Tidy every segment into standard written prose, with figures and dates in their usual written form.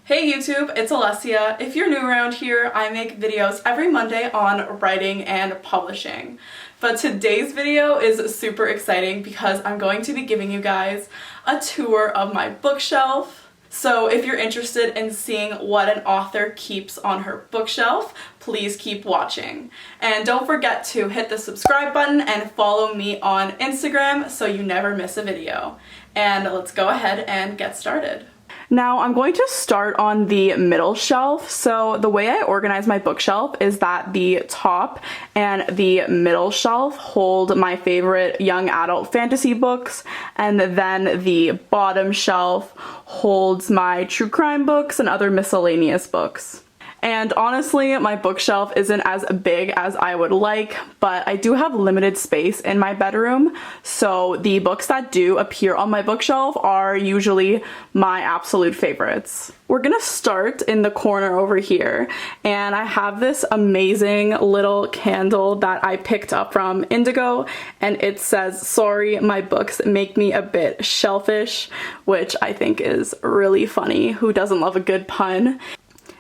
Hey YouTube, it's Alessia. If you're new around here, I make videos every Monday on writing and publishing. But today's video is super exciting because I'm going to be giving you guys a tour of my bookshelf. So if you're interested in seeing what an author keeps on her bookshelf, please keep watching. And don't forget to hit the subscribe button and follow me on Instagram so you never miss a video. And let's go ahead and get started. Now I'm going to start on the middle shelf. So the way I organize my bookshelf is that the top and the middle shelf hold my favorite young adult fantasy books, and then the bottom shelf holds my true crime books and other miscellaneous books. And honestly, my bookshelf isn't as big as I would like, but I do have limited space in my bedroom, so the books that do appear on my bookshelf are usually my absolute favorites. We're gonna start in the corner over here, and I have this amazing little candle that I picked up from Indigo, and it says, "Sorry, my books make me a bit shelfish," which I think is really funny. Who doesn't love a good pun?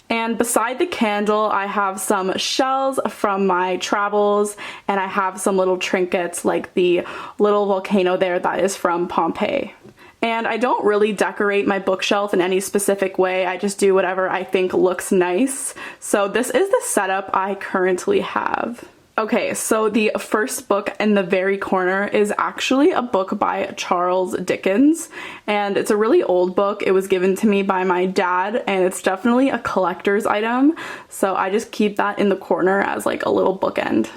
And beside the candle, I have some shells from my travels, and I have some little trinkets like the little volcano there that is from Pompeii. And I don't really decorate my bookshelf in any specific way, I just do whatever I think looks nice. So this is the setup I currently have. Okay, so the first book in the very corner is actually a book by Charles Dickens, and it's a really old book. It was given to me by my dad, and it's definitely a collector's item, so I just keep that in the corner as like a little bookend.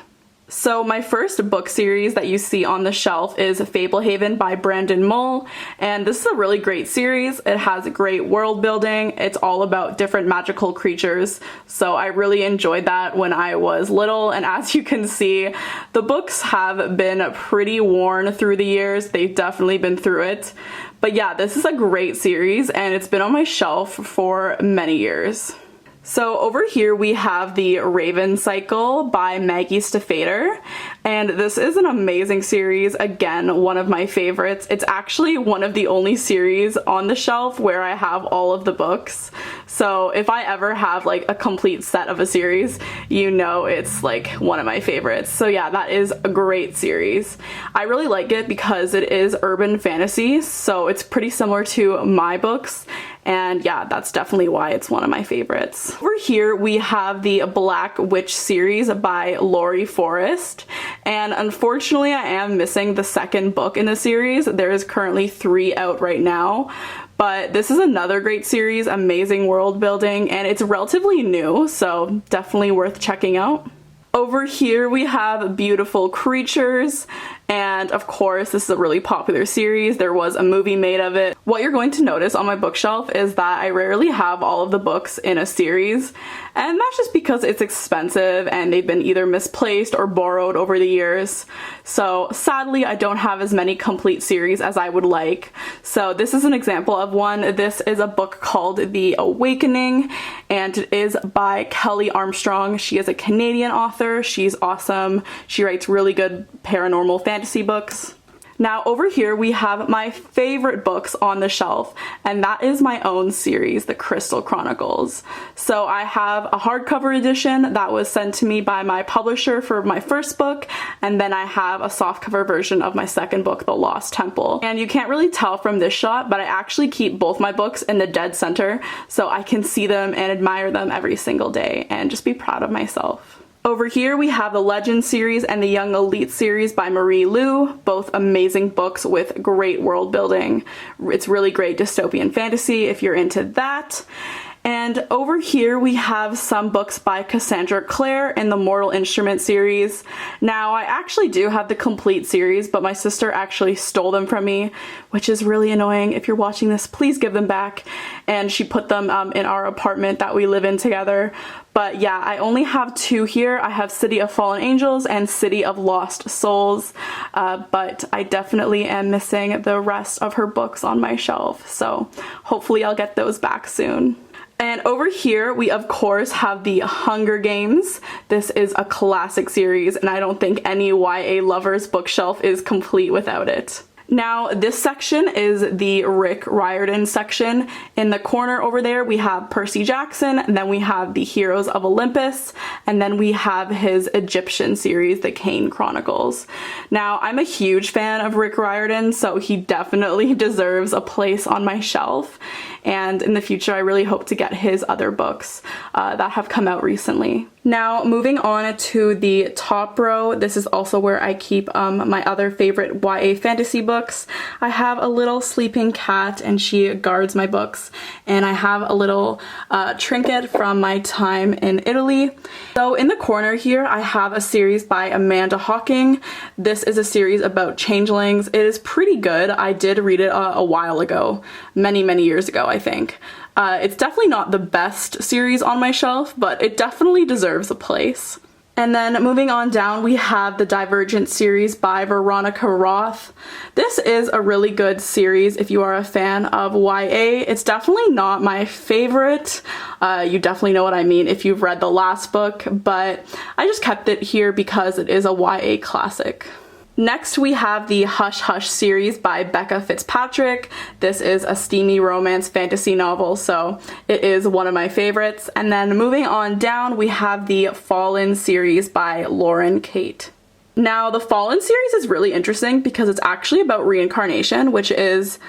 So my first book series that you see on the shelf is Fablehaven by Brandon Mull, and this is a really great series. It has great world building. It's all about different magical creatures, so I really enjoyed that when I was little, and as you can see, the books have been pretty worn through the years. They've definitely been through it. But yeah, this is a great series, and it's been on my shelf for many years. So over here we have the Raven Cycle by Maggie Stefader, and this is an amazing series. Again, one of my favorites. It's actually one of the only series on the shelf where I have all of the books. So if I ever have like a complete set of a series, you know it's like one of my favorites. So yeah, that is a great series. I really like it because it is urban fantasy, so it's pretty similar to my books. And yeah, that's definitely why it's one of my favorites. Over here we have the Black Witch series by Laurie Forrest, and unfortunately I am missing the second book in the series. There is currently 3 out right now, but this is another great series, amazing world building, and it's relatively new, so definitely worth checking out. Over here we have Beautiful Creatures, and of course this is a really popular series. There was a movie made of it. What you're going to notice on my bookshelf is that I rarely have all of the books in a series, and that's just because it's expensive and they've been either misplaced or borrowed over the years. So sadly I don't have as many complete series as I would like. So this is an example of one. This is a book called The Awakening, and it is by Kelly Armstrong. She is a Canadian author. She's awesome. She writes really good paranormal fantasy books. Now over here we have my favorite books on the shelf, and that is my own series, the Crystal Chronicles. So I have a hardcover edition that was sent to me by my publisher for my first book, and then I have a softcover version of my second book, The Lost Temple. And you can't really tell from this shot, but I actually keep both my books in the dead center so I can see them and admire them every single day and just be proud of myself. Over here we have the Legend series and the Young Elite series by Marie Lu, both amazing books with great world building. It's really great dystopian fantasy if you're into that. And over here we have some books by Cassandra Clare in the Mortal Instrument series. Now I actually do have the complete series, but my sister actually stole them from me, which is really annoying. If you're watching this, please give them back. And she put them in our apartment that we live in together. But yeah, I only have 2 here. I have City of Fallen Angels and City of Lost Souls, but I definitely am missing the rest of her books on my shelf. So hopefully I'll get those back soon. And over here we of course have the Hunger Games. This is a classic series, and I don't think any YA lover's bookshelf is complete without it. Now, this section is the Rick Riordan section. In the corner over there, we have Percy Jackson, and then we have the Heroes of Olympus, and then we have his Egyptian series, the Kane Chronicles. Now, I'm a huge fan of Rick Riordan, so he definitely deserves a place on my shelf. And in the future, I really hope to get his other books that have come out recently. Now, moving on to the top row, this is also where I keep my other favorite YA fantasy books. I have a little sleeping cat and she guards my books, and I have a little trinket from my time in Italy. So in the corner here, I have a series by Amanda Hocking. This is a series about changelings. It is pretty good. I did read it a while ago, many years ago, I think. It's definitely not the best series on my shelf, but it definitely deserves a place. And then moving on down, we have the Divergent series by Veronica Roth. This is a really good series if you are a fan of YA. It's definitely not my favorite. You definitely know what I mean if you've read the last book, but I just kept it here because it is a YA classic. Next, we have the Hush Hush series by Becca Fitzpatrick. This is a steamy romance fantasy novel, so it is one of my favorites. And then moving on down, we have the Fallen series by Lauren Kate. Now, the Fallen series is really interesting because it's actually about reincarnation, which is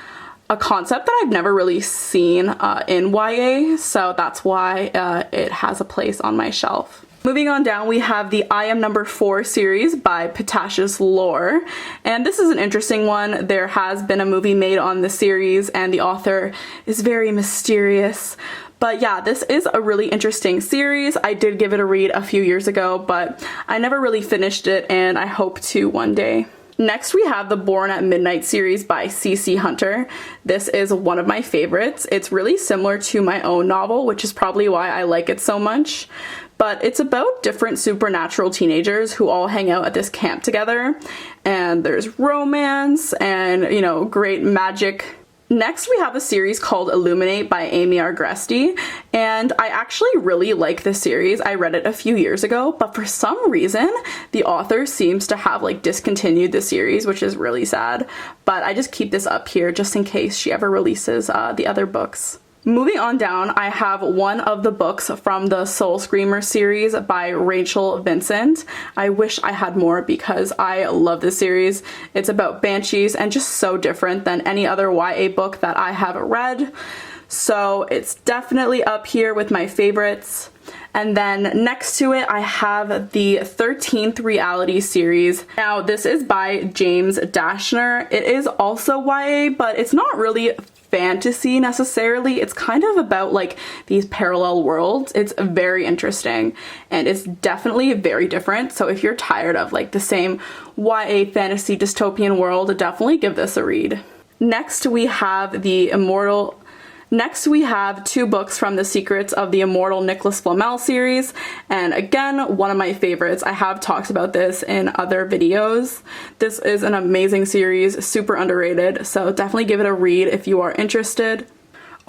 a concept that I've never really seen in YA, so that's why it has a place on my shelf. Moving on down, we have the I Am Number 4 series by Pitacious Lore, and this is an interesting one. There has been a movie made on the series, and the author is very mysterious. But yeah, this is a really interesting series. I did give it a read a few years ago, but I never really finished it, and I hope to one day. Next, we have the Born at Midnight series by C.C. Hunter. This is one of my favorites. It's really similar to my own novel, which is probably why I like it so much. But it's about different supernatural teenagers who all hang out at this camp together, and there's romance and, you know, great magic. Next, we have a series called Illuminate by Amy R Gresti, and I actually really like this series. I read it a few years ago, but for some reason, the author seems to have discontinued the series, which is really sad. But I just keep this up here just in case she ever releases the other books. Moving on down, I have one of the books from the Soul Screamer series by Rachel Vincent. I wish I had more because I love this series. It's about banshees and just so different than any other YA book that I have read. So it's definitely up here with my favorites. And then next to it, I have the 13th Reality series. Now, this is by James Dashner. It is also YA, but it's not really fantasy necessarily. It's kind of about these parallel worlds. It's very interesting, and it's definitely very different. So if you're tired of the same YA fantasy dystopian world, definitely give this a read. Next, we have two books from the Secrets of the Immortal Nicholas Flamel series, and again, one of my favorites. I have talked about this in other videos. This is an amazing series, super underrated, so definitely give it a read if you are interested.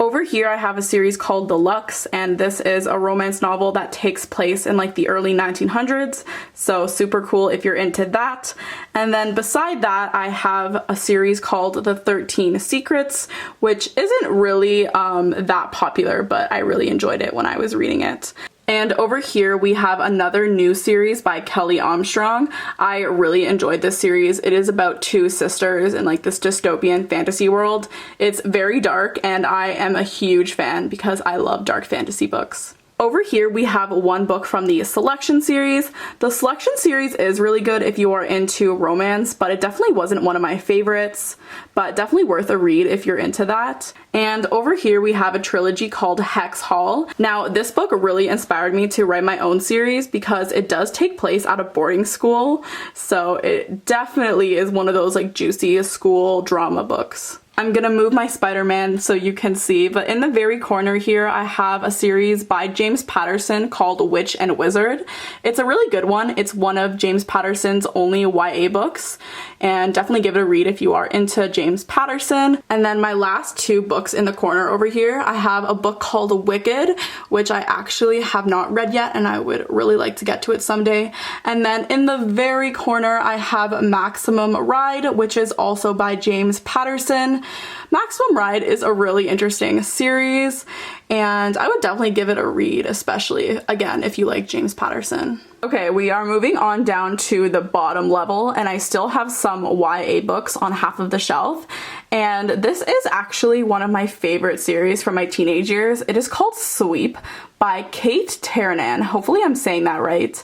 Over here, I have a series called Deluxe, and this is a romance novel that takes place in the early 1900s, so super cool if you're into that. And then beside that, I have a series called The 13 Secrets, which isn't really that popular, but I really enjoyed it when I was reading it. And over here we have another new series by Kelly Armstrong. I really enjoyed this series. It is about two sisters in this dystopian fantasy world. It's very dark, and I am a huge fan because I love dark fantasy books. Over here we have one book from the Selection series. The Selection series is really good if you are into romance, but it definitely wasn't one of my favorites, but definitely worth a read if you're into that. And over here we have a trilogy called Hex Hall. Now, this book really inspired me to write my own series because it does take place at a boarding school, so it definitely is one of those juicy school drama books. I'm gonna move my Spider-Man so you can see, but in the very corner here I have a series by James Patterson called Witch and Wizard. It's a really good one. It's one of James Patterson's only YA books, and definitely give it a read if you are into James Patterson. And then my last two books in the corner over here, I have a book called Wicked, which I actually have not read yet and I would really like to get to it someday. And then in the very corner I have Maximum Ride, which is also by James Patterson. Maximum Ride is a really interesting series and I would definitely give it a read, especially again if you like James Patterson. Okay, we are moving on down to the bottom level and I still have some YA books on half of the shelf, and this is actually one of my favorite series from my teenage years. It is called Sweep by Kate Taranan. Hopefully I'm saying that right,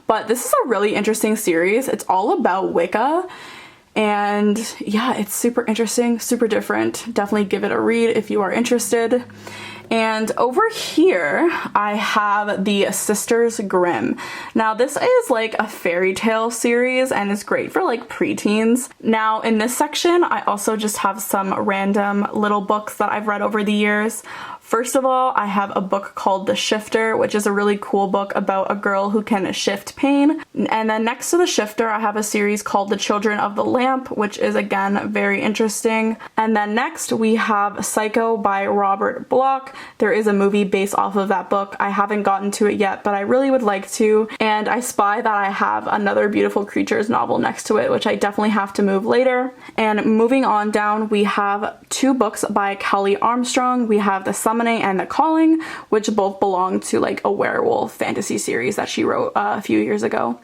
but this is a really interesting series. It's all about Wicca. And yeah, it's super interesting, super different. Definitely give it a read if you are interested. And over here, I have the Sisters Grimm. Now this is like a fairy tale series and it's great for like preteens. Now in this section, I also just have some random little books that I've read over the years. First of all, I have a book called The Shifter, which is a really cool book about a girl who can shift pain. And then next to The Shifter, I have a series called The Children of the Lamp, which is again very interesting. And then next we have Psycho by Robert Bloch. There is a movie based off of that book. I haven't gotten to it yet, but I really would like to. And I spy that I have another Beautiful Creatures novel next to it, which I definitely have to move later. And moving on down, we have two books by Kelly Armstrong. We have The Summoning and The Calling, which both belong to like a werewolf fantasy series that she wrote a few years ago.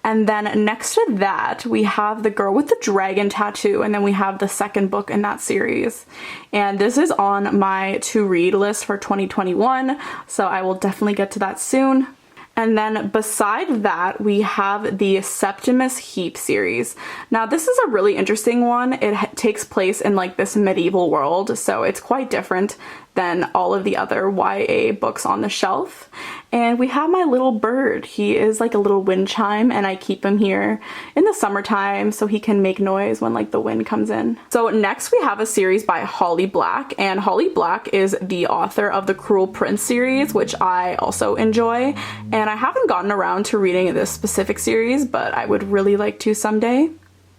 And then next to that, we have The Girl with the Dragon Tattoo, and then we have the second book in that series. And this is on my to-read list for 2021, so I will definitely get to that soon. And then beside that, we have the Septimus Heap series. Now this is a really interesting one. It takes place in like this medieval world, so it's quite different than all of the other YA books on the shelf. And we have my little bird. He is like a little wind chime and I keep him here in the summertime so he can make noise when like the wind comes in. So next we have a series by Holly Black, and Holly Black is the author of the Cruel Prince series, which I also enjoy. And I haven't gotten around to reading this specific series, but I would really like to someday.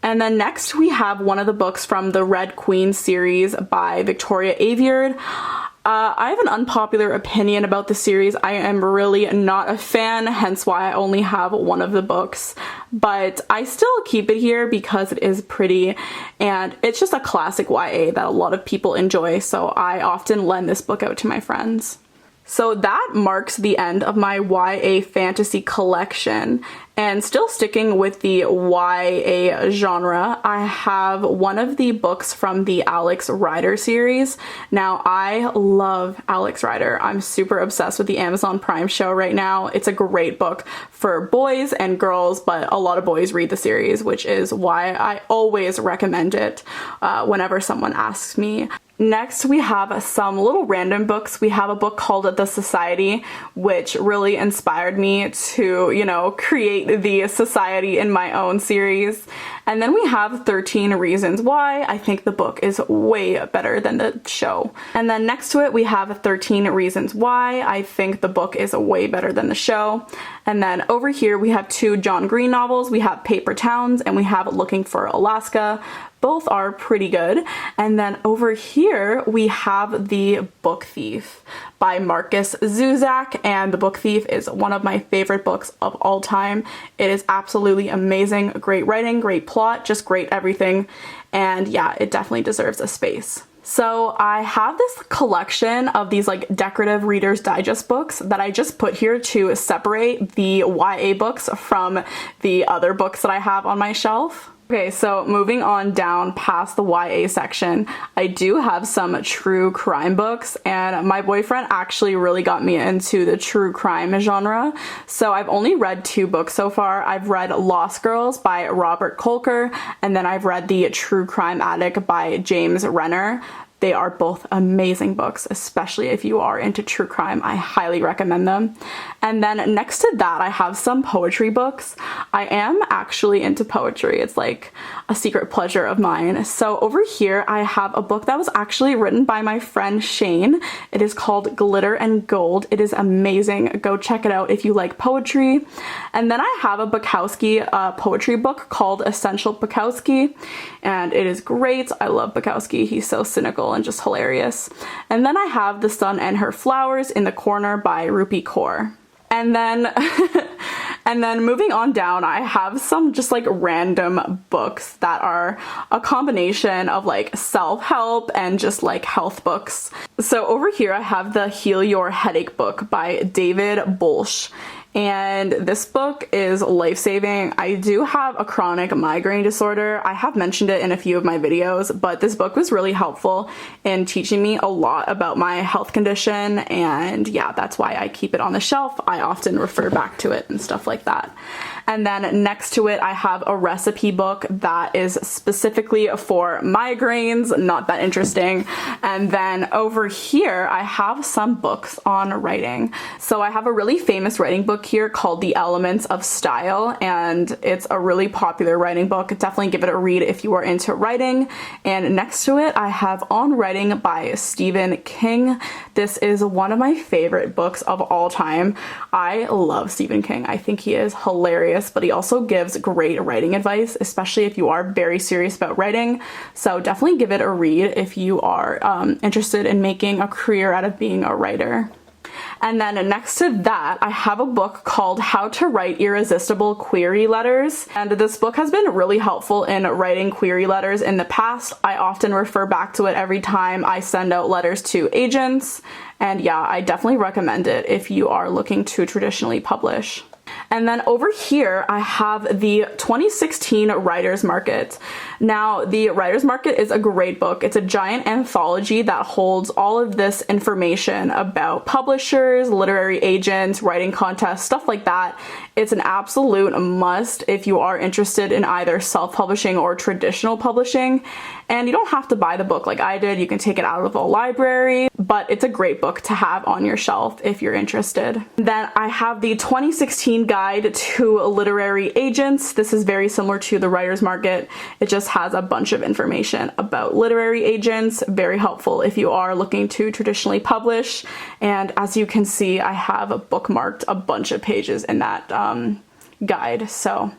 And then next we have one of the books from the Red Queen series by Victoria Aveyard. I have an unpopular opinion about the series. I am really not a fan, hence why I only have one of the books. But I still keep it here because it is pretty and it's just a classic YA that a lot of people enjoy, so I often lend this book out to my friends. So that marks the end of my YA fantasy collection. And still sticking with the YA genre, I have one of the books from the Alex Rider series. Now, I love Alex Rider. I'm super obsessed with the Amazon Prime show right now. It's a great book for boys and girls, but a lot of boys read the series, which is why I always recommend it whenever someone asks me. Next, we have some little random books. We have a book called The Society, which really inspired me to, you know, create the Society in my own series. And then we have 13 Reasons Why. I think the book is way better than the show. And then next to it, we have 13 Reasons Why. I think the book is way better than the show. And then over here, we have two John Green novels. We have Paper Towns and we have Looking for Alaska. Both are pretty good. And then over here we have The Book Thief by Marcus Zuzak, and The Book Thief is one of my favorite books of all time. It is absolutely amazing. Great writing, great plot, just great everything. And yeah, it definitely deserves a space. So I have this collection of these like decorative Reader's Digest books that I just put here to separate the YA books from the other books that I have on my shelf. Okay, so moving on down past the YA section, I do have some true crime books, and my boyfriend actually really got me into the true crime genre. So I've only read 2 books so far. I've read Lost Girls by Robert Kolker, and then I've read The True Crime Addict by James Renner. They are both amazing books, especially if you are into true crime. I highly recommend them. And then next to that, I have some poetry books. I am actually into poetry. It's like a secret pleasure of mine. So over here, I have a book that was actually written by my friend Shane. It is called Glitter and Gold. It is amazing. Go check it out if you like poetry. And then I have a Bukowski poetry book called Essential Bukowski, and it is great. I love Bukowski. He's so cynical and just hilarious. And then I have The Sun and Her Flowers in the Corner by Rupi Kaur. And then and then moving on down, I have some just like random books that are a combination of like self-help and just like health books. So over here I have the Heal Your Headache book by David Bolsch. And this book is life-saving. I do have a chronic migraine disorder. I have mentioned it in a few of my videos, but this book was really helpful in teaching me a lot about my health condition, and yeah, that's why I keep it on the shelf. I often refer back to it and stuff like that. And then next to it, I have a recipe book that is specifically for migraines, not that interesting. And then over here, I have some books on writing. So I have a really famous writing book here called The Elements of Style, and it's a really popular writing book. Definitely give it a read if you are into writing. And next to it, I have On Writing by Stephen King. This is one of my favorite books of all time. I love Stephen King. I think he is hilarious, but he also gives great writing advice, especially if you are very serious about writing. So definitely give it a read if you are interested in making a career out of being a writer. And then next to that, I have a book called How to Write Irresistible Query Letters. And this book has been really helpful in writing query letters in the past. I often refer back to it every time I send out letters to agents. And yeah, I definitely recommend it if you are looking to traditionally publish. And then over here, I have the 2016 Writers Market. Now, the Writers Market is a great book. It's a giant anthology that holds all of this information about publishers, literary agents, writing contests, stuff like that. It's an absolute must if you are interested in either self-publishing or traditional publishing. And you don't have to buy the book like I did. You can take it out of a library, but it's a great book to have on your shelf if you're interested. Then I have the 2016 Guide to Literary Agents. This is very similar to the Writers Market. It just has a bunch of information about literary agents. Very helpful if you are looking to traditionally publish. And as you can see, I have bookmarked a bunch of pages in that guide, so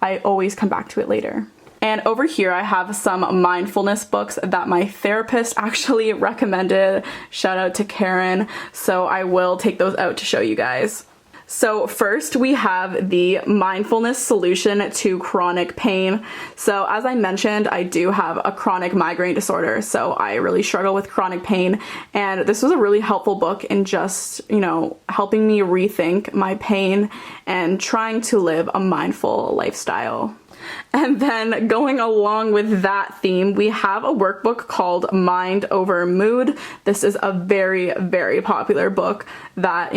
I always come back to it later. And over here I have some mindfulness books that my therapist actually recommended. Shout out to Karen. So I will take those out to show you guys. So first we have the Mindfulness Solution to Chronic Pain. So as I mentioned, I do have a chronic migraine disorder, so I really struggle with chronic pain. And this was a really helpful book in just, helping me rethink my pain and trying to live a mindful lifestyle. And then going along with that theme, we have a workbook called Mind Over Mood. This is a very, very popular book that,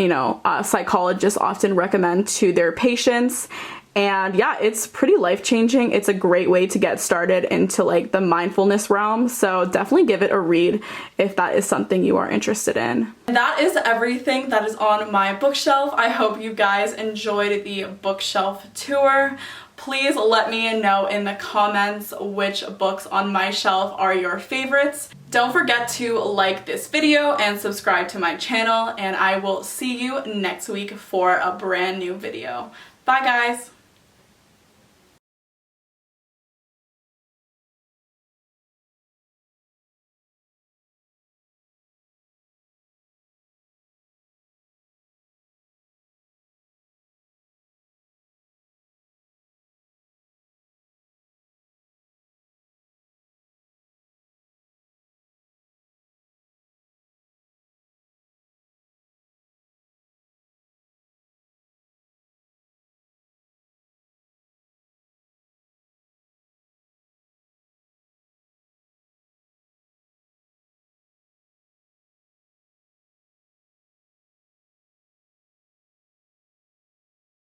psychologists often recommend to their patients. And yeah, it's pretty life-changing. It's a great way to get started into like the mindfulness realm. So definitely give it a read if that is something you are interested in. And that is everything that is on my bookshelf. I hope you guys enjoyed the bookshelf tour. Please let me know in the comments which books on my shelf are your favorites. Don't forget to like this video and subscribe to my channel, and I will see you next week for a brand new video. Bye guys!